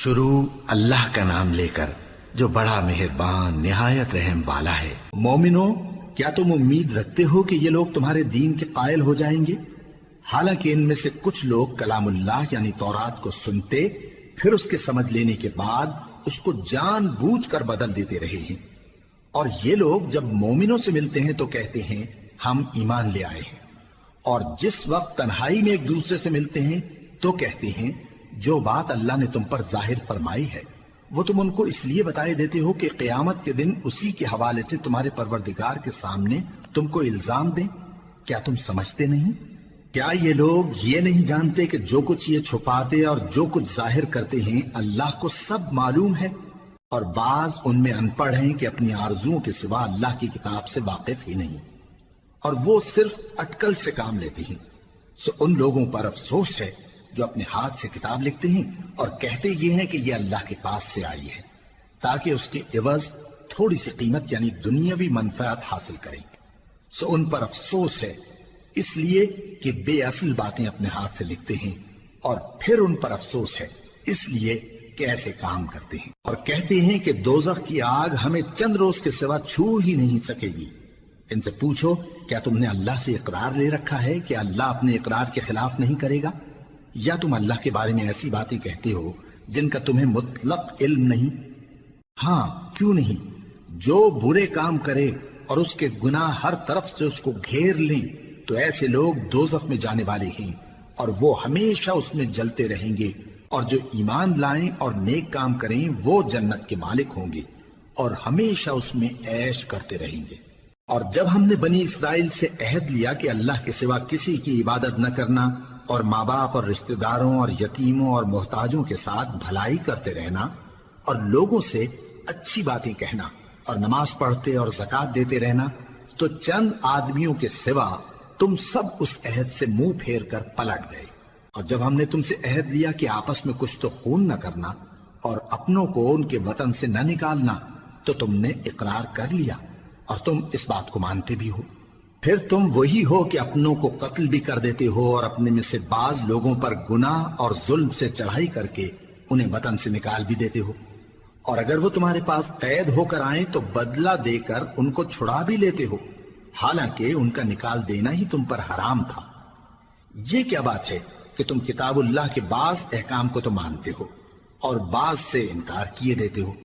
شروع اللہ کا نام لے کر جو بڑا مہربان نہایت رحم والا ہے۔ مومنو، کیا تم امید رکھتے ہو کہ یہ لوگ تمہارے دین کے قائل ہو جائیں گے؟ حالانکہ ان میں سے کچھ لوگ کلام اللہ یعنی تورات کو سنتے پھر اس کے سمجھ لینے کے بعد اس کو جان بوجھ کر بدل دیتے رہے ہیں، اور یہ لوگ جب مومنوں سے ملتے ہیں تو کہتے ہیں ہم ایمان لے آئے ہیں، اور جس وقت تنہائی میں ایک دوسرے سے ملتے ہیں تو کہتے ہیں جو بات اللہ نے تم پر ظاہر فرمائی ہے وہ تم ان کو اس لیے بتائے دیتے ہو کہ قیامت کے دن اسی کے حوالے سے تمہارے پروردگار کے سامنے تم کو الزام دیں۔ کیا تم سمجھتے نہیں؟ کیا یہ لوگ یہ نہیں جانتے کہ جو کچھ یہ چھپاتے اور جو کچھ ظاہر کرتے ہیں اللہ کو سب معلوم ہے؟ اور بعض ان میں ان پڑھ ہیں کہ اپنی آرزوؤں کے سوا اللہ کی کتاب سے واقف ہی نہیں، اور وہ صرف اٹکل سے کام لیتے ہیں۔ سو ان لوگوں پر افسوس ہے جو اپنے ہاتھ سے کتاب لکھتے ہیں اور کہتے یہ ہیں کہ یہ اللہ کے پاس سے آئی ہے تاکہ اس کے عوض تھوڑی سی قیمت یعنی دنیاوی منفعت حاصل کریں۔ سو ان پر افسوس ہے اس لیے کہ بے اصل باتیں اپنے ہاتھ سے لکھتے ہیں، اور پھر ان پر افسوس ہے اس لیے کہ ایسے کام کرتے ہیں، اور کہتے ہیں کہ دوزخ کی آگ ہمیں چند روز کے سوا چھو ہی نہیں سکے گی۔ ان سے پوچھو کیا تم نے اللہ سے اقرار لے رکھا ہے کہ اللہ اپنے اقرار کے خلاف نہیں کرے گا؟ یا تم اللہ کے بارے میں ایسی باتیں کہتے ہو جن کا تمہیں مطلق علم نہیں؟ ہاں کیوں نہیں، جو برے کام کرے اور اس کے گناہ ہر طرف سے اس کو گھیر لیں تو ایسے لوگ دوزخ میں جانے والے ہیں، اور وہ ہمیشہ اس میں جلتے رہیں گے، اور جو ایمان لائیں اور نیک کام کریں وہ جنت کے مالک ہوں گے اور ہمیشہ اس میں عیش کرتے رہیں گے۔ اور جب ہم نے بنی اسرائیل سے عہد لیا کہ اللہ کے سوا کسی کی عبادت نہ کرنا، اور ماں باپ اور رشتہ داروں اور یتیموں اور محتاجوں کے ساتھ بھلائی کرتے رہنا، اور لوگوں سے اچھی باتیں کہنا، اور نماز پڑھتے اور زکوٰۃ دیتے رہنا، تو چند آدمیوں کے سوا تم سب اس عہد سے منہ پھیر کر پلٹ گئے۔ اور جب ہم نے تم سے عہد لیا کہ آپس میں کچھ تو خون نہ کرنا اور اپنوں کو ان کے وطن سے نہ نکالنا، تو تم نے اقرار کر لیا اور تم اس بات کو مانتے بھی ہو۔ پھر تم وہی ہو کہ اپنوں کو قتل بھی کر دیتے ہو، اور اپنے میں سے بعض لوگوں پر گناہ اور ظلم سے چڑھائی کر کے انہیں وطن سے نکال بھی دیتے ہو، اور اگر وہ تمہارے پاس قید ہو کر آئیں تو بدلہ دے کر ان کو چھڑا بھی لیتے ہو، حالانکہ ان کا نکال دینا ہی تم پر حرام تھا۔ یہ کیا بات ہے کہ تم کتاب اللہ کے بعض احکام کو تو مانتے ہو اور بعض سے انکار کیے دیتے ہو؟